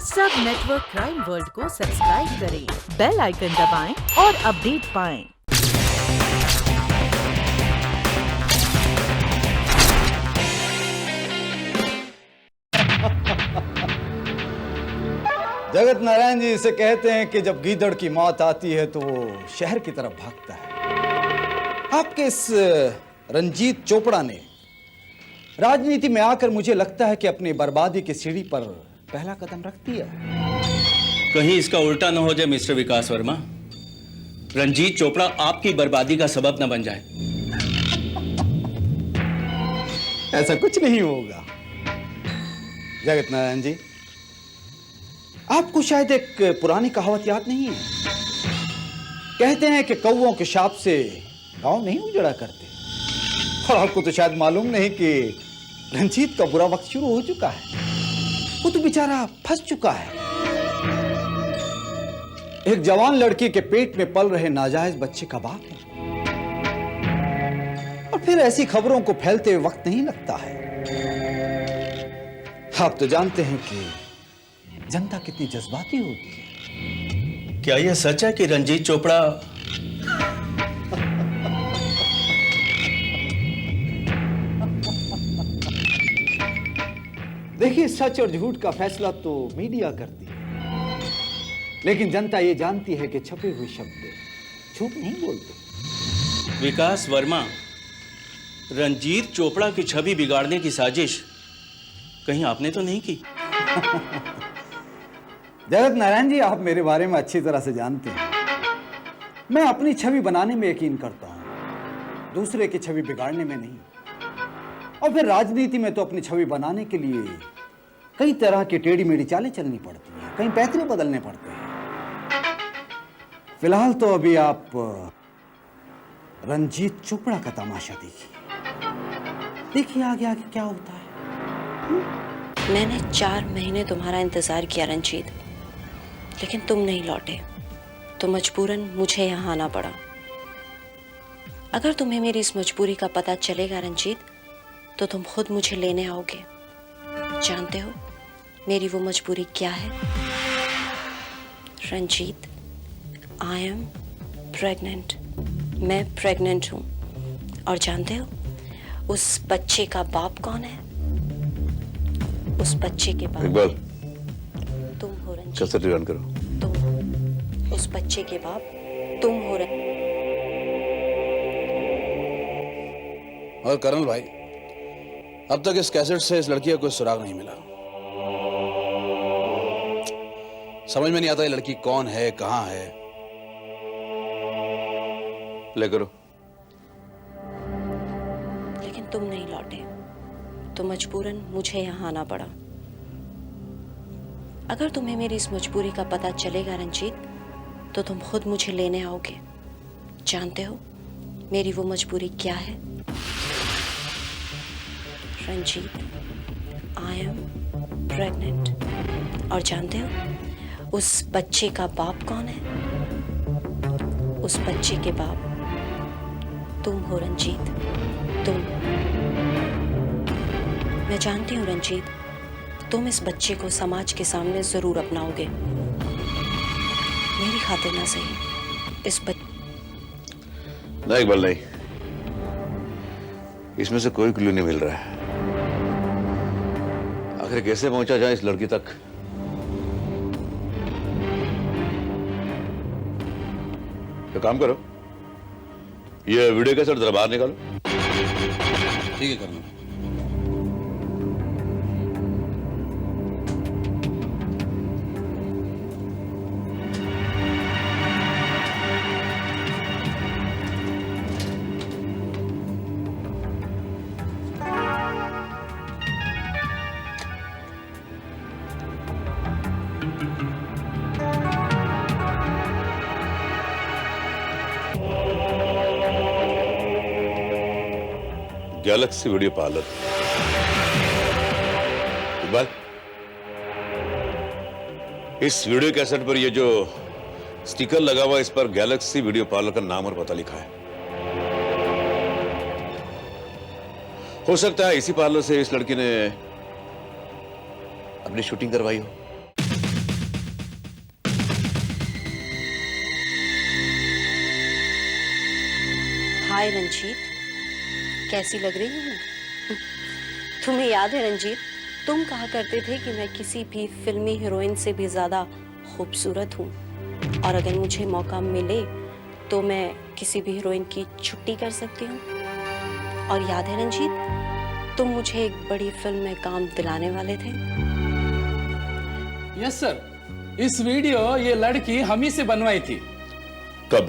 सब network crime world को subscribe करें, बेल आइकन दबाएं और अपडेट पाएं। जगत नारायण जी इसे कहते हैं कि जब गीदड़ की मौत आती है तो वो शहर की तरफ भागता है। आपके इस रंजीत चोपड़ा ने राजनीति में आकर मुझे लगता है कि अपनी बर्बादी की सीढ़ी पर पहला कदम रख दिया। कहीं इसका उल्टा न हो जाए मिस्टर विकास वर्मा। रंजीत चोपड़ा आपकी बर्बादी का सबब न बन जाए। ऐसा कुछ नहीं होगा जगत नारायण जी। आपको शायद एक पुरानी कहावत याद नहीं है। कहते हैं कि कौवों के शाप से गांव नहीं उजड़ा करते। और आपको तो शायद मालूम नहीं कि रंजीत का बुरा वक्त शुरू हो चुका है। वो तो बेचारा फंस चुका है। एक जवान लड़की के पेट में पल रहे नाजायज बच्चे का बाप है। और फिर ऐसी खबरों को फैलते हुए वक्त नहीं लगता है। आप तो जानते हैं कि जनता कितनी जज्बाती होती है। क्या यह सच है कि रंजीत चोपड़ा देखिए, सच और झूठ का फैसला तो मीडिया करती है, लेकिन जनता ये जानती है कि छपे हुए शब्द झूठ नहीं बोलते। विकास वर्मा, रंजीत चोपड़ा की छवि बिगाड़ने की साजिश कहीं आपने तो नहीं की? जगत नारायण जी, आप मेरे बारे में अच्छी तरह से जानते हैं। मैं अपनी छवि बनाने में यकीन करता हूं, दूसरे की छवि बिगाड़ने में नहीं। और फिर राजनीति में तो अपनी छवि बनाने के लिए कई तरह की टेढ़ी मेढ़ी चालें चलनी पड़ती हैं, कई पैतरे बदलने पड़ते हैं। फिलहाल तो अभी आप रंजीत चोपड़ा का तमाशा देखिए आगे आगे क्या होता है। मैंने 4 महीने तुम्हारा इंतजार किया रंजीत, लेकिन तुम नहीं लौटे तो मजबूरन मुझे यहाँ आना पड़ा। अगर तुम्हें मेरी इस मजबूरी का पता चलेगा रंजीत, तो तुम खुद मुझे लेने आओगे। जानते हो मेरी वो मजबूरी क्या है रंजीत? I am pregnant. मैं प्रेग्नेंट हूँ। और जानते हो उस बच्चे का बाप कौन है? उस बच्चे के बाप इकबाल, तुम हो रंजीत। कैसेट रिवाइंड करो। तुम उस बच्चे के बाप तुम हो रंजीत। और कर्नल भाई, अब तक इस कैसेट से इस लड़की का कोई सुराग नहीं मिला। समझ में नहीं आता ये लड़की कौन है, कहां है। ले करो। लेकिन तुम नहीं लौटे तो मजबूरन मुझे यहाँ आना पड़ा। अगर तुम्हें मेरी इस मजबूरी का पता चलेगा रंजीत, तो तुम खुद मुझे लेने आओगे। जानते हो मेरी वो मजबूरी क्या है रंजीत? I am pregnant. और जानते हो उस बच्चे का बाप कौन है? उस बच्चे के बाप तुम हो रंजीत। तुम। मैं जानती हूँ रंजीत, तुम इस बच्चे को समाज के सामने जरूर अपनाओगे। मेरी खातिर ना सही, इस नहीं इकबाल, नहीं। इसमें से कोई क्लू नहीं मिल रहा है। आखिर कैसे पहुंचा जाए इस लड़की तक? तो काम करो, ये वीडियो कैसेट जरा बाहर निकालो। ठीक है करना। Galaxy video parlour. इकबाल, इस वीडियो कैसेट पर ये जो स्टिकर लगा हुआ, इस पर गैलेक्सी वीडियो पार्लर का नाम और पता लिखा है। हो सकता है इसी पार्लर से इस लड़की ने अपनी शूटिंग करवाई हो। हाय रंजीत, कैसी लग रही हूँ मैं? तुम्हें याद है रंजीत, तुम कहा करते थे कि मैं किसी भी फिल्मी हीरोइन से भी ज्यादा खूबसूरत हूँ, और अगर मुझे मौका मिले तो मैं किसी भी हीरोइन की छुट्टी कर सकती हूँ। और याद है रंजीत, तुम मुझे एक बड़ी फिल्म में काम दिलाने वाले थे। यस सर, इस वीडियो ये लड़की हम ही से बनवाई थी। कब?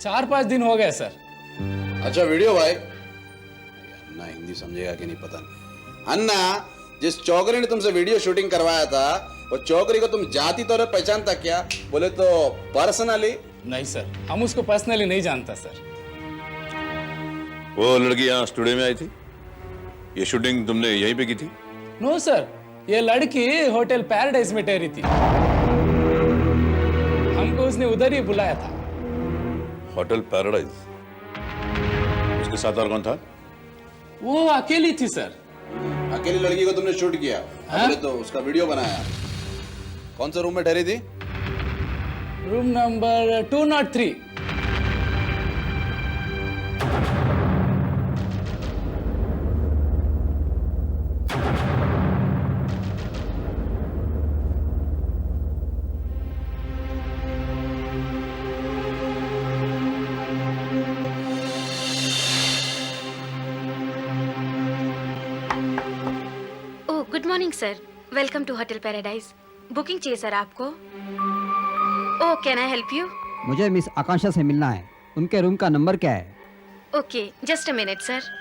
4-5 दिन हो गए सर। अच्छा वीडियो भाई, अन्ना हिंदी समझेगा कि नहीं पता नहीं। अन्ना, जिस चौकरी ने तुमसे वीडियो शूटिंग करवाया था, वो चौकरी को तुम जाति तौर पर पहचानता क्या? बोले तो पर्सनली? नहीं सर, हम उसको पर्सनली नहीं जानता सर। वो लड़की यहाँ स्टूडियो में आई थी? ये शूटिंग तुमने यहीं पे की थी? नो सर, ये लड़की होटल पैराडाइज में ठहरी थी, हमको उसने उधर ही बुलाया था। Hotel paradise? उसके साथ और कौन था? वो अकेली थी सर। अकेली लड़की को तुमने शूट किया? बोले तो उसका वीडियो बनाया। कौन सा रूम में ठहरी थी? Room number 203। Good morning sir, welcome to hotel Paradise. Booking चाहिए सर आपको? Oh, can I help you? मुझे मिस आकांक्षा से मिलना है। उनके रूम का नंबर क्या है? Okay, just a minute sir.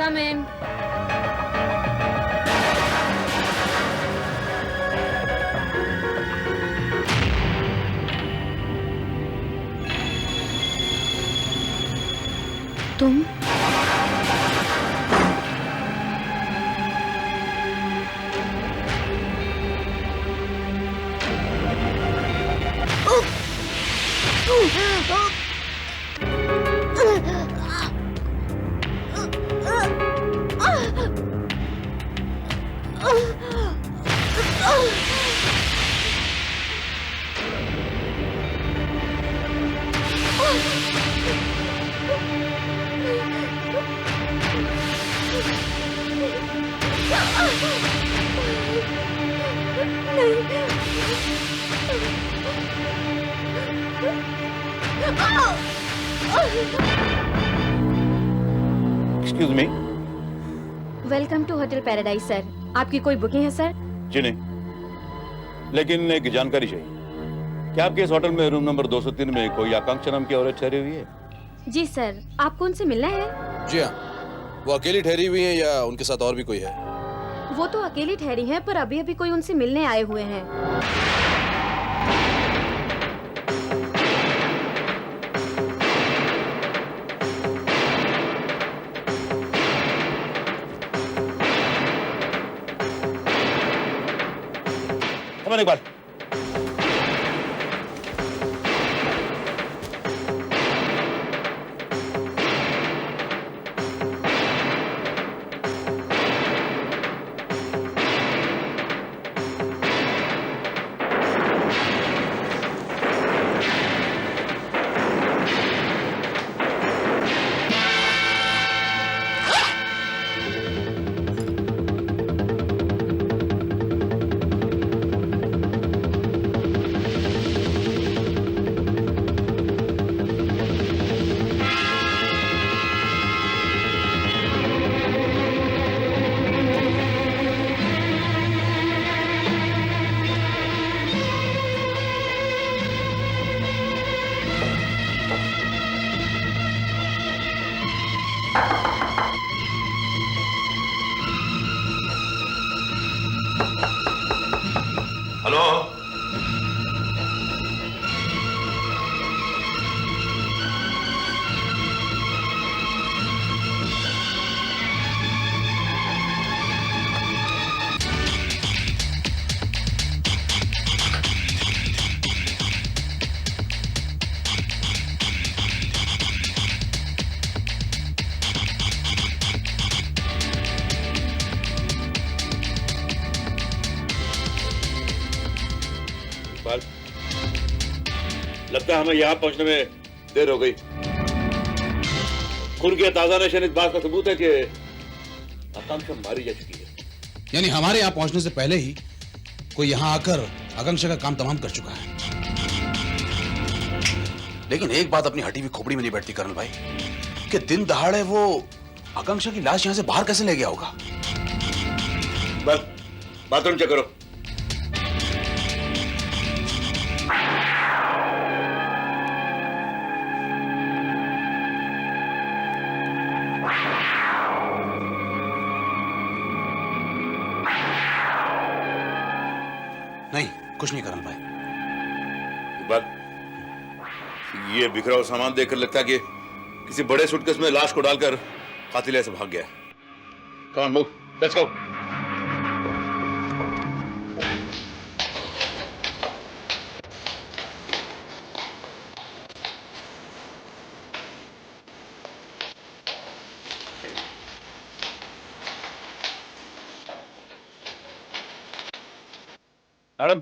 Come in. तुम? Excuse me. Welcome to hotel Paradise sir. आपकी कोई बुकिंग है सर? जी नहीं, लेकिन एक जानकारी चाहिए। क्या आपके इस होटल में रूम नंबर 203 में कोई आकांक्षा नाम की औरत ठहरी हुई है? जी सर, आपको उनसे मिलना है? जी हाँ, वो अकेली ठहरी हुई है या उनके साथ और भी कोई है? वो तो अकेली ठहरी हैं, पर अभी अभी कोई उनसे मिलने आए हुए हैं। एक बार लगता है हमें यहाँ पहुंचने में देर हो गई। खून के ताजा नशे इस बात का सबूत है कि आकांक्षा मारी जा चुकी है। यानी हमारे यहाँ पहुंचने से पहले ही कोई यहाँ आकर आकांक्षा का काम तमाम कर चुका है। लेकिन एक बात अपनी हटी हुई खोपड़ी में नहीं बैठती कर्नल भाई, कि दिन दहाड़े वो आकांक्षा की लाश यहाँ से बाहर कैसे ले गया होगा। बस बाथरूम चेक करो। नहीं, कुछ नहीं कर्नल भाई। बात ये बिखरा हुआ सामान देखकर लगता है कि किसी बड़े सूटकेस में लाश को डालकर कातिल ऐसे भाग गया। Come on, move. Let's go. Madam,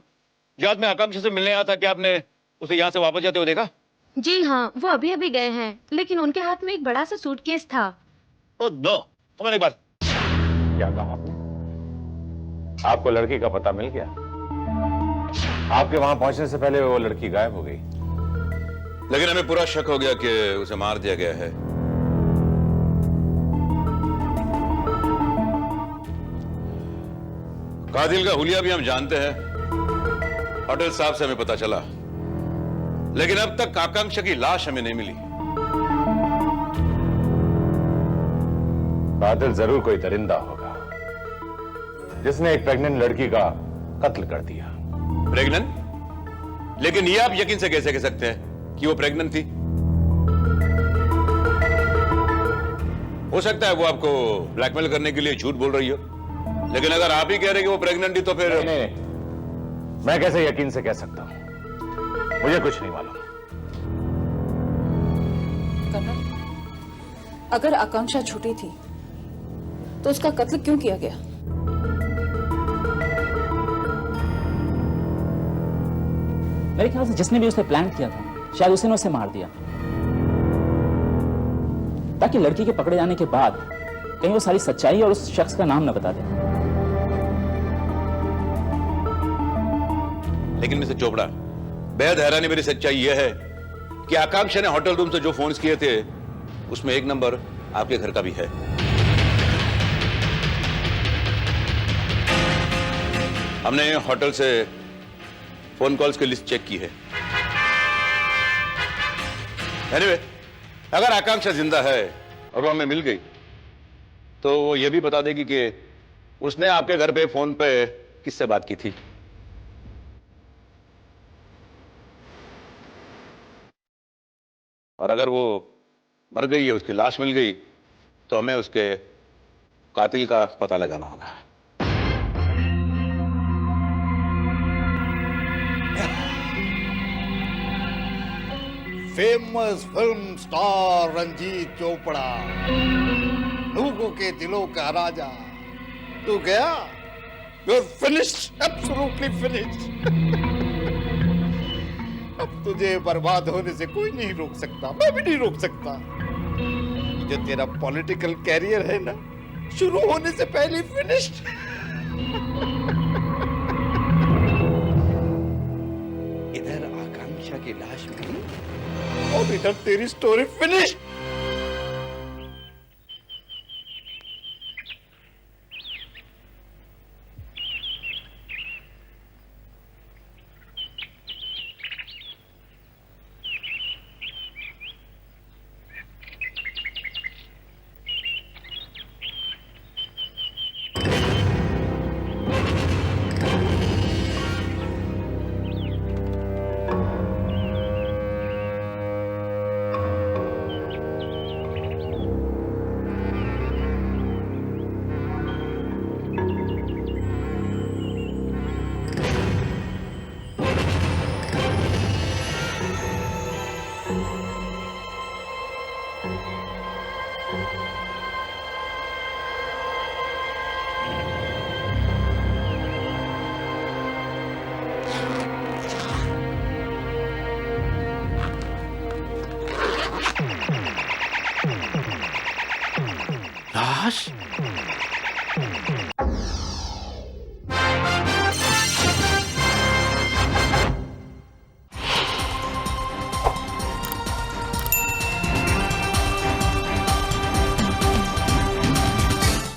याद में आकांक्षा से मिलने आया था कि आपने उसे यहाँ से वापस जाते हुए देखा? जी हाँ, वो अभी अभी गए हैं, लेकिन उनके हाथ में एक बड़ा सा सूटकेस था। ओह नो, समझ एक बात। क्या कहा आपने? आपको लड़की का पता मिल गया? आपके वहां पहुंचने से पहले वो लड़की गायब हो गई। लेकिन हमें पूरा शक हो गया कि उसे मार दिया गया है। कातिल का हुलिया भी हम जानते हैं। होटल साहब से हमें पता चला, लेकिन अब तक आकांक्षा की लाश हमें नहीं मिली। कातिल जरूर कोई दरिंदा होगा जिसने एक प्रेग्नेंट लड़की का कत्ल कर दिया। प्रेग्नेंट? लेकिन ये आप यकीन से कैसे कह सकते हैं कि वो प्रेग्नेंट थी? हो सकता है वो आपको ब्लैकमेल करने के लिए झूठ बोल रही हो, लेकिन अगर आप ही कह रहे कि वो प्रेग्नेंट थी तो फिर नहीं, मैं कैसे यकीन से कह सकता हूं? मुझे कुछ नहीं मालूम। कर्नल, अगर आकांक्षा छूटी थी तो उसका कत्ल क्यों किया गया? मेरे ख्याल से जिसने भी उसे प्लान किया था शायद उसी ने उसे मार दिया, ताकि लड़की के पकड़े जाने के बाद कहीं वो सारी सच्चाई और उस शख्स का नाम न बता दे। लेकिन मिस्टर चोपड़ा, बेहद हैरानी मेरी सच्चाई यह है कि आकांक्षा ने होटल रूम से जो फोन किए थे उसमें एक नंबर आपके घर का भी है। हमने होटल से फोन कॉल्स की लिस्ट चेक की है। एनीवे, अगर आकांक्षा जिंदा है और वो हमें मिल गई तो वो ये भी बता देगी कि उसने आपके घर पे फोन पे किससे बात की थी। और अगर वो मर गई है, उसकी लाश मिल गई, तो हमें उसके कातिल का पता लगाना होगा। Famous film star Ranjit Chopra, लोगों के दिलों का राजा, तू गया? You're finished, absolutely finished. अब तुझे बर्बाद होने से कोई नहीं रोक सकता, मैं भी नहीं रोक सकता। जो तेरा पॉलिटिकल कैरियर है ना, शुरू होने से पहले फिनिश्ड। इधर आकांक्षा की लाश मिली और इधर तेरी स्टोरी फिनिश्ड। लाश